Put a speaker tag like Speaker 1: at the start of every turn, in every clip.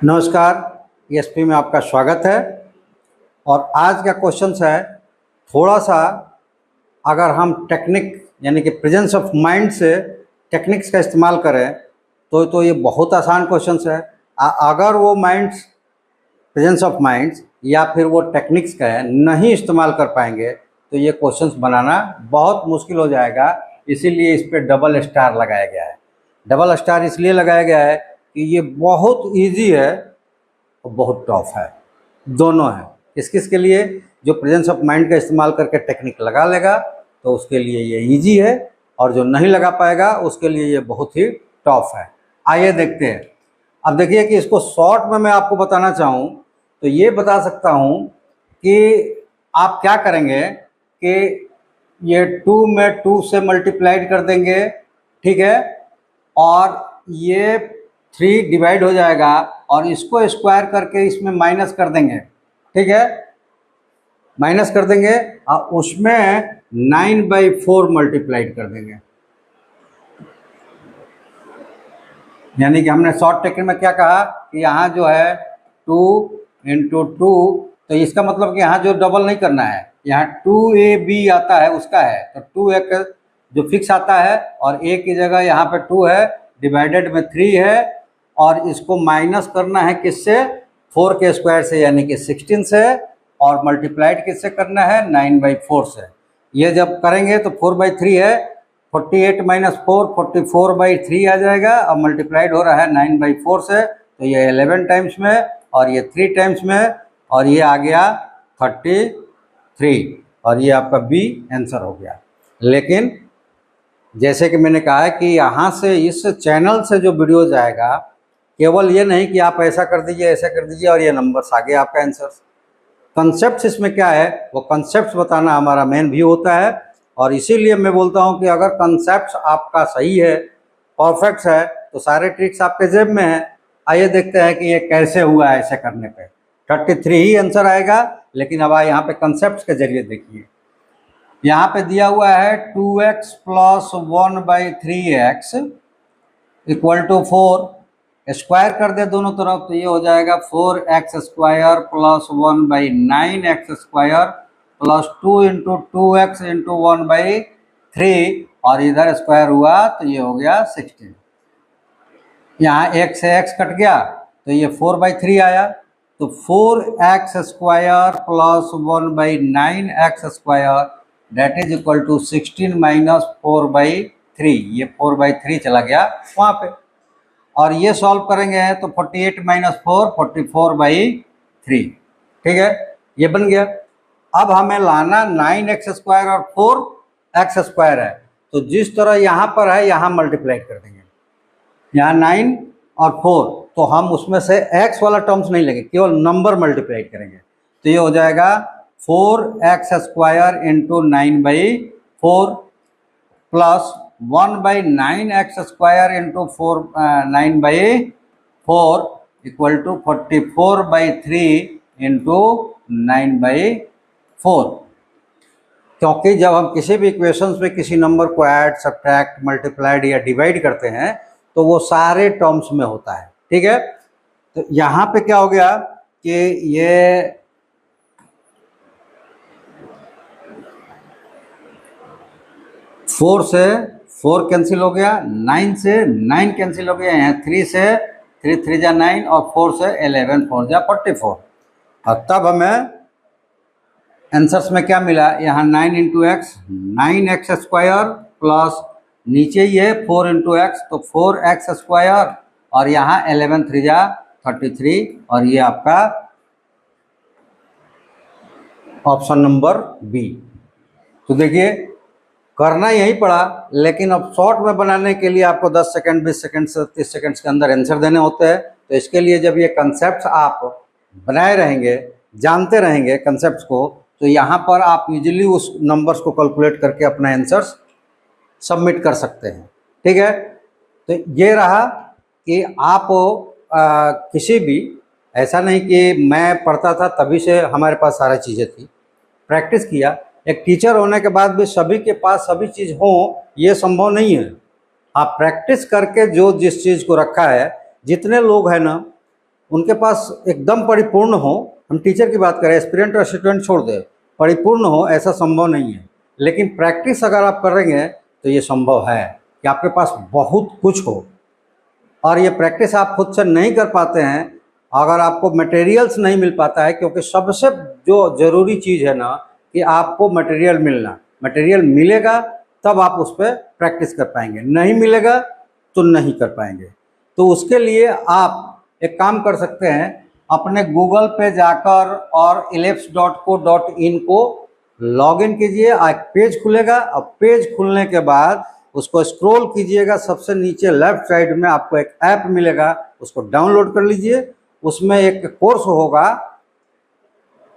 Speaker 1: नमस्कार, ईएसपी में आपका स्वागत है। और आज का क्वेश्चन है, थोड़ा सा अगर हम टेक्निक यानी कि प्रेजेंस ऑफ माइंड से टेक्निक्स का इस्तेमाल करें तो ये बहुत आसान क्वेश्चन है। अगर वो माइंड्स प्रेजेंस ऑफ माइंड्स या फिर वो टेक्निक्स का नहीं इस्तेमाल कर पाएंगे तो ये क्वेश्चंस बनाना बहुत मुश्किल हो जाएगा। इसीलिए इस पर डबल स्टार लगाया गया है। डबल स्टार इसलिए लगाया गया है कि ये बहुत इजी है और बहुत टफ है, दोनों है। किस किस के लिए? जो प्रेजेंस ऑफ माइंड का इस्तेमाल करके टेक्निक लगा लेगा तो उसके लिए ये इजी है, और जो नहीं लगा पाएगा उसके लिए ये बहुत ही टफ है। आइए देखते हैं। अब देखिए कि इसको शॉर्ट में मैं आपको बताना चाहूँ तो ये बता सकता हूँ कि आप क्या करेंगे कि ये 2 में 2 से मल्टीप्लाइड कर देंगे, ठीक है, और ये 3 डिवाइड हो जाएगा और इसको स्क्वायर करके इसमें माइनस कर देंगे, ठीक है, माइनस कर देंगे और उसमें 9/4 मल्टीप्लाइड कर देंगे। यानी कि हमने शॉर्ट टेक्निक में क्या कहा कि यहाँ जो है 2 × 2, तो इसका मतलब कि यहाँ जो डबल नहीं करना है, यहाँ 2ab आता है उसका है, तो 2 एक जो फिक्स आता है और a की जगह यहाँ पे 2 है, डिवाइडेड में 3 है, और इसको माइनस करना है किससे? 4 के स्क्वायर से यानी कि 16 से, और मल्टीप्लाइड किससे करना है? 9/4 से। ये जब करेंगे तो 4/3 है, 48 - 4 44/3 आ जाएगा, और मल्टीप्लाइड हो रहा है 9/4 से, तो ये 11 टाइम्स में और ये 3 टाइम्स में, और ये आ गया 33, और ये आपका बी आंसर हो गया। लेकिन जैसे कि मैंने कहा है कि यहाँ से इस चैनल से जो वीडियो जाएगा, केवल ये नहीं कि आप ऐसा कर दीजिए ऐसा कर दीजिए और ये नंबर्स आ गए आपका आंसर। कंसेप्ट इसमें क्या है वो कंसेप्ट बताना हमारा मेन व्यू होता है, और इसीलिए मैं बोलता हूँ कि अगर कंसेप्ट आपका सही है, परफेक्ट है, तो सारे ट्रिक्स आपके जेब में है। आइए देखते हैं कि ये कैसे हुआ है। ऐसे करने पे 33 ही आंसर आएगा, लेकिन अब यहाँ पे कंसेप्ट के जरिए देखिए। यहाँ पे दिया हुआ है 2x + 1/3x = 4। स्क्वायर कर दे दोनों तरफ तो ये हो जाएगा 4x² + 1/9x² + 2 × 2x × 1/3, और इधर स्क्वायर हुआ तो ये हो गया 16। यहाँ x से x कट गया तो ये 4/3 आया, तो 4x² + 1/9x² = 16 - 4/3। ये 4/3 चला गया वहाँ पे, और ये सॉल्व करेंगे तो 48 - 4 44/3, ठीक है, ये बन गया। अब हमें लाना 9x² और 4x² है, तो जिस तरह यहाँ पर है यहाँ मल्टीप्लाई कर देंगे, यहाँ 9 और 4, तो हम उसमें से x वाला टर्म्स नहीं लेंगे, केवल नंबर मल्टीप्लाई करेंगे, तो ये हो जाएगा 4x² × 9/4 + 1/9x² × 9/4 = 44/3 × 9/4। क्योंकि जब हम किसी भी इक्वेशंस में किसी नंबर को ऐड, सब्ट्रैक्ट, मल्टीप्लाइड या डिवाइड करते हैं तो वो सारे टर्म्स में होता है, ठीक है। तो यहाँ पे क्या हो गया कि ये 4 से 4 कैंसिल हो गया, 9 से 9 कैंसिल हो गया, यहाँ 3 से 3 3 जा 9 और 4 से 11 4 जा 44। और तब हमें आंसर्स में क्या मिला? यहाँ 9 × x 9x² प्लस नीचे ये 4 × x तो 4x², और यहाँ 11 3 जा 33, और ये आपका ऑप्शन नंबर बी। तो देखिए करना यही पड़ा, लेकिन अब शॉर्ट में बनाने के लिए आपको 10 सेकंड 20 सेकंड से 30 सेकंड के अंदर आंसर देने होते हैं। तो इसके लिए जब ये कंसेप्ट आप बनाए रहेंगे, जानते रहेंगे कंसेप्ट को, तो यहाँ पर आप इजीली उस नंबर्स को कैलकुलेट करके अपना आंसर्स सबमिट कर सकते हैं, ठीक है। तो ये रहा कि आप किसी भी, ऐसा नहीं कि मैं पढ़ता था तभी से हमारे पास सारी चीज़ें थी, प्रैक्टिस किया। एक टीचर होने के बाद भी सभी के पास सभी चीज़ हो ये संभव नहीं है। आप प्रैक्टिस करके जो जिस चीज़ को रखा है, जितने लोग हैं ना उनके पास एकदम परिपूर्ण हो, हम टीचर की बात करें, एस्पिरेंट और स्टूडेंट छोड़ दें, परिपूर्ण हो ऐसा संभव नहीं है। लेकिन प्रैक्टिस अगर आप करेंगे तो ये संभव है कि आपके पास बहुत कुछ हो। और ये प्रैक्टिस आप खुद से नहीं कर पाते हैं अगर आपको मटेरियल्स नहीं मिल पाता है, क्योंकि सबसे जो ज़रूरी चीज़ है ना कि आपको मटेरियल मिलना, मटेरियल मिलेगा तब आप उस पर प्रैक्टिस कर पाएंगे, नहीं मिलेगा तो नहीं कर पाएंगे। तो उसके लिए आप एक काम कर सकते हैं, अपने गूगल पे जाकर और elapse.co.in को लॉगिन कीजिए, एक पेज खुलेगा। अब पेज खुलने के बाद उसको स्क्रॉल कीजिएगा, सबसे नीचे लेफ्ट साइड में आपको एक ऐप मिलेगा, उसको डाउनलोड कर लीजिए। उसमें एक कोर्स होगा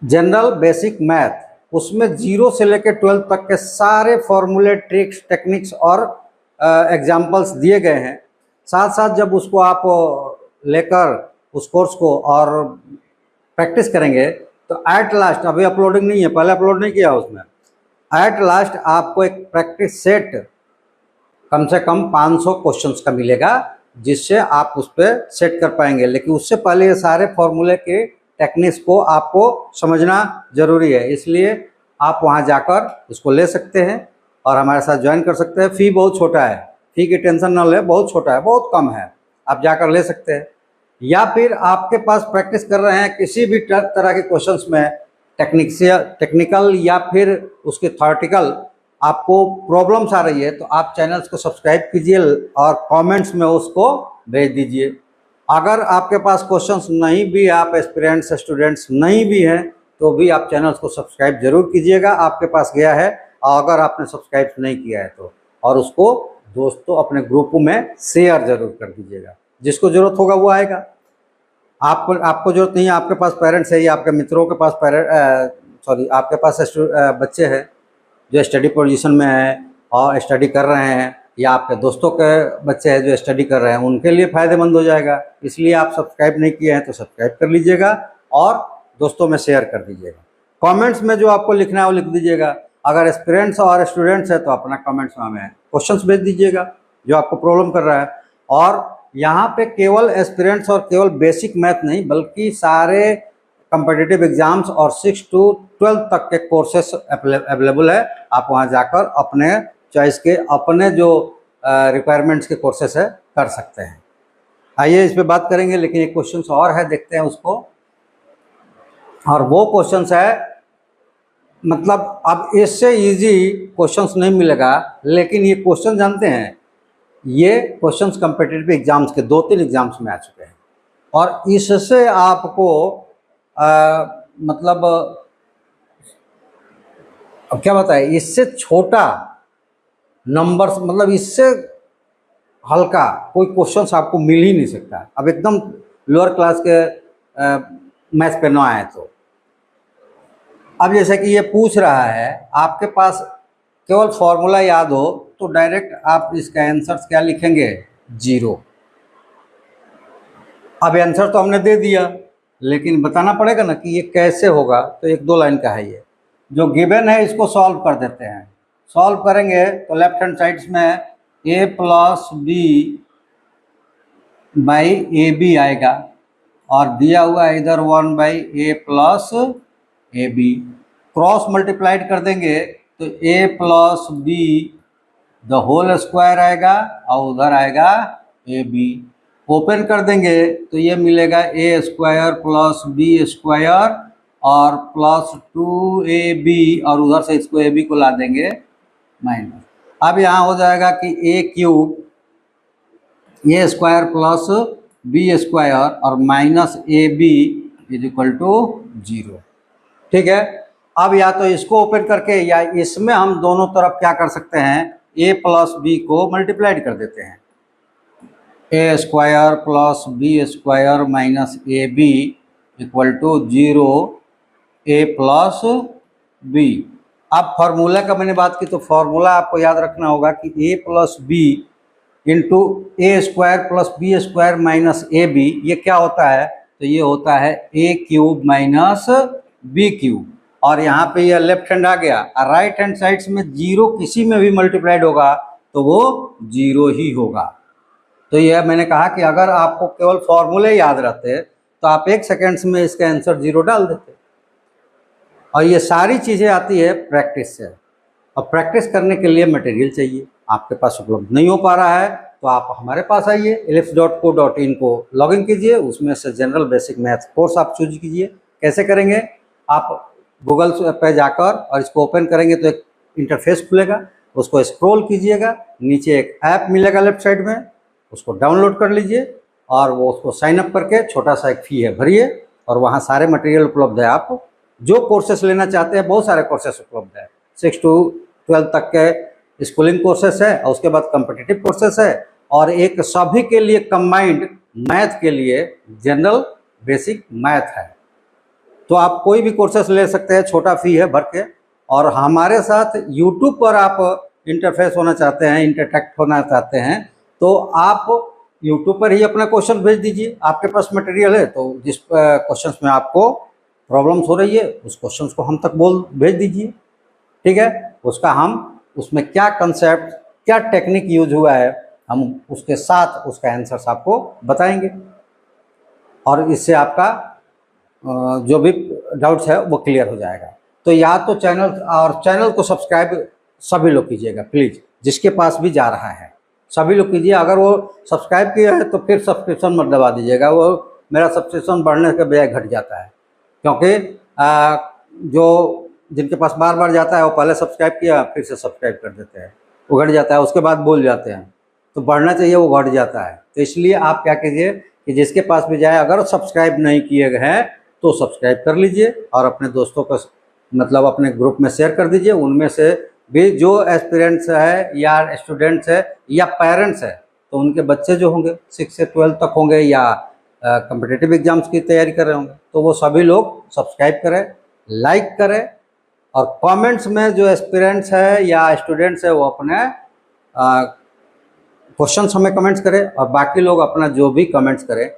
Speaker 1: जनरल बेसिक मैथ, उसमें 0 से लेकर 12 तक के सारे फॉर्मूले, ट्रिक्स, टेक्निक्स और एग्जाम्पल्स दिए गए हैं। साथ साथ जब उसको आप लेकर उस कोर्स को और प्रैक्टिस करेंगे तो एट लास्ट, अभी अपलोडिंग नहीं है, पहले अपलोड नहीं किया उसमें, एट लास्ट आपको एक प्रैक्टिस सेट कम से कम 500 क्वेश्चंस का मिलेगा, जिससे आप उस पर सेट कर पाएंगे। लेकिन उससे पहले ये सारे फॉर्मूले के टेक्निक्स को आपको समझना ज़रूरी है, इसलिए आप वहाँ जाकर इसको ले सकते हैं और हमारे साथ ज्वाइन कर सकते हैं। फ़ी बहुत छोटा है, फ़ी की टेंशन ना ले, बहुत छोटा है, बहुत कम है, आप जाकर ले सकते हैं। या फिर आपके पास प्रैक्टिस कर रहे हैं किसी भी तरह के क्वेश्चंस में, टेक्निकल या फिर उसके थ्योरेटिकल, आपको प्रॉब्लम्स आ रही है तो आप चैनल्स को सब्सक्राइब कीजिए और कमेंट्स में उसको भेज दीजिए। अगर आपके पास क्वेश्चंस नहीं भी, आप एस्पिरेंट्स स्टूडेंट्स नहीं भी हैं, तो भी आप चैनल्स को सब्सक्राइब जरूर कीजिएगा, आपके पास गया है। और अगर आपने सब्सक्राइब नहीं किया है तो, और उसको दोस्तों अपने ग्रुपों में शेयर जरूर कर दीजिएगा, जिसको ज़रूरत होगा वो आएगा। आपको ज़रूरत नहीं है, आपके पास पेरेंट्स है या आपके मित्रों के पास आपके पास बच्चे हैं जो स्टडी पोजीशन में हैं और स्टडी कर रहे हैं, या आपके दोस्तों के बच्चे हैं जो स्टडी कर रहे हैं, उनके लिए फ़ायदेमंद हो जाएगा। इसलिए आप सब्सक्राइब नहीं किए हैं तो सब्सक्राइब कर लीजिएगा और दोस्तों में शेयर कर दीजिएगा। कमेंट्स में जो आपको लिखना है वो लिख दीजिएगा। अगर एस्पिरेंट्स और स्टूडेंट्स है तो अपना कमेंट्स में हमें क्वेश्चंस भेज दीजिएगा जो आपको प्रॉब्लम कर रहा है। और यहाँ पे केवल एस्पिरेंट्स और केवल बेसिक मैथ नहीं, बल्कि सारे कम्पिटिटिव एग्जाम्स और 6 to 12 तक के कोर्सेस अवेलेबल है। आप वहाँ जाकर अपने चॉइस के, अपने जो रिक्वायरमेंट्स के कोर्सेस है कर सकते हैं। आइए इस पे बात करेंगे, लेकिन एक क्वेश्चन और है, देखते हैं उसको। और वो क्वेश्चन है, मतलब अब इससे इजी क्वेश्चंस नहीं मिलेगा, लेकिन ये क्वेश्चन जानते हैं, ये क्वेश्चंस कम्पिटिटिव एग्जाम्स के 2-3 एग्जाम्स में आ चुके हैं। और इससे आपको मतलब अब क्या बताए, इससे छोटा नंबर्स, मतलब इससे हल्का कोई क्वेश्चंस आपको मिल ही नहीं सकता। अब एकदम लोअर क्लास के मैथ्स पे ना आए तो। अब जैसे कि ये पूछ रहा है, आपके पास केवल फॉर्मूला याद हो तो डायरेक्ट आप इसका आंसर्स क्या लिखेंगे, 0। अब आंसर तो हमने दे दिया, लेकिन बताना पड़ेगा ना कि ये कैसे होगा। तो 1-2 लाइन का है, ये जो गिवन है इसको सॉल्व कर देते हैं। सॉल्व करेंगे तो लेफ्ट हैंड साइड्स में a + b / ab आएगा, और दिया हुआ है इधर 1/a + ab। क्रॉस मल्टीप्लाइड कर देंगे तो a + b the whole square आएगा और उधर आएगा ab। ओपन कर देंगे तो ये मिलेगा a² + b² और +2ab, और उधर से इसको ab को ला देंगे माइनस। अब यहाँ हो जाएगा कि a³ a² + b² और -ab = 0। ठीक है। अब या तो इसको ओपन करके या इसमें हम दोनों तरफ क्या कर सकते हैं, a + b को मल्टीप्लाइड कर देते हैं। a² + b² - ab = 0 a + b। अब फार्मूला का मैंने बात की तो फार्मूला आपको याद रखना होगा कि a + b × a² + b² - ab, ये क्या होता है, तो ये होता है a³ - b³। और यहाँ पे ये लेफ्ट हैंड आ गया, और राइट हैंड साइड्स में 0 किसी में भी मल्टीप्लाइड होगा तो वो 0 ही होगा। तो यह मैंने कहा कि अगर आपको केवल फॉर्मूले याद रहते तो आप 1 सेकेंड्स में इसका आंसर 0 डाल देते। और ये सारी चीज़ें आती है प्रैक्टिस से, और प्रैक्टिस करने के लिए मटेरियल चाहिए, आपके पास उपलब्ध नहीं हो पा रहा है तो आप हमारे पास आइए, ellipse.co.in को लॉगिन कीजिए, उसमें से जनरल बेसिक मैथ कोर्स आप चूज कीजिए। कैसे करेंगे, आप गूगल पे जाकर और इसको ओपन करेंगे तो एक इंटरफेस खुलेगा, उसको स्क्रॉल कीजिएगा, नीचे एक ऐप मिलेगा लेफ्ट साइड में, उसको डाउनलोड कर लीजिए और वो उसको साइन अप करके छोटा सा एक फ़ी है भरिए, और वहाँ सारे मटेरियल उपलब्ध है। आप जो कोर्सेस लेना चाहते हैं, बहुत सारे कोर्सेस उपलब्ध है, 6 to 12 तक के स्कूलिंग कोर्सेस है, और उसके बाद कॉम्पिटिटिव कोर्सेस है, और एक सभी के लिए कंबाइंड मैथ के लिए जनरल बेसिक मैथ है। तो आप कोई भी कोर्सेस ले सकते हैं, छोटा फ़ी है भर के। और हमारे साथ यूट्यूब पर आप इंटरफेस होना चाहते हैं, इंटरटेक्ट होना चाहते हैं, तो आप यूट्यूब पर ही अपना क्वेश्चन भेज दीजिए। आपके पास मटेरियल है तो जिस क्वेश्चंस में आपको प्रॉब्लम्स हो रही है उस क्वेश्चंस को हम तक भेज दीजिए, ठीक है। उसका हम उसमें क्या कंसेप्ट, क्या टेक्निक यूज हुआ है, हम उसके साथ उसका आंसर्स आपको बताएंगे, और इससे आपका जो भी डाउट्स है वो क्लियर हो जाएगा। तो या तो चैनल को सब्सक्राइब सभी लोग कीजिएगा प्लीज़, जिसके पास भी जा रहा है सभी लोग कीजिए। अगर वो सब्सक्राइब किया है तो फिर सब्सक्रिप्शन मत दबा दीजिएगा, वो मेरा सब्सक्रिप्शन बढ़ने के बजाय घट जाता है, क्योंकि जो जिनके पास बार बार जाता है वो पहले सब्सक्राइब किया फिर से सब्सक्राइब कर देते हैं, वो घट जाता है, उसके बाद भूल जाते हैं। तो बढ़ना चाहिए, वो घट जाता है। तो इसलिए आप क्या कीजिए कि जिसके पास भी जाए, अगर सब्सक्राइब नहीं किए गए हैं तो सब्सक्राइब कर लीजिए, और अपने दोस्तों को मतलब अपने ग्रुप में शेयर कर दीजिए। उनमें से भी जो एस्पिरेंट्स है या स्टूडेंट्स है या पेरेंट्स है, तो उनके बच्चे जो होंगे 6 से 12 तक होंगे या कॉम्पिटिटिव एग्जाम्स की तैयारी कर रहे होंगे, तो वो सभी लोग सब्सक्राइब करें, लाइक करें, और कमेंट्स में जो एस्पिरेंट्स है या स्टूडेंट्स है वो अपने क्वेश्चंस हमें कमेंट्स करें, और बाकी लोग अपना जो भी कमेंट्स करें,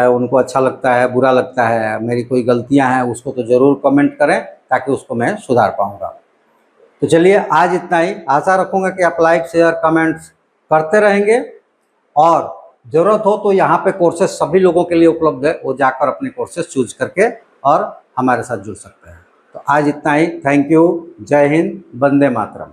Speaker 1: उनको अच्छा लगता है, बुरा लगता है, मेरी कोई गलतियां हैं, उसको तो ज़रूर कमेंट करें ताकि उसको मैं सुधार पाऊंगा। तो चलिए आज इतना ही। आशा रखूँगा कि आप लाइक शेयर कमेंट्स करते रहेंगे, और ज़रूरत हो तो यहाँ पे कोर्सेज सभी लोगों के लिए उपलब्ध है, वो जाकर अपने कोर्सेज चूज करके और हमारे साथ जुड़ सकते हैं। तो आज इतना ही। Thank you. जय हिंद। वंदे मातरम।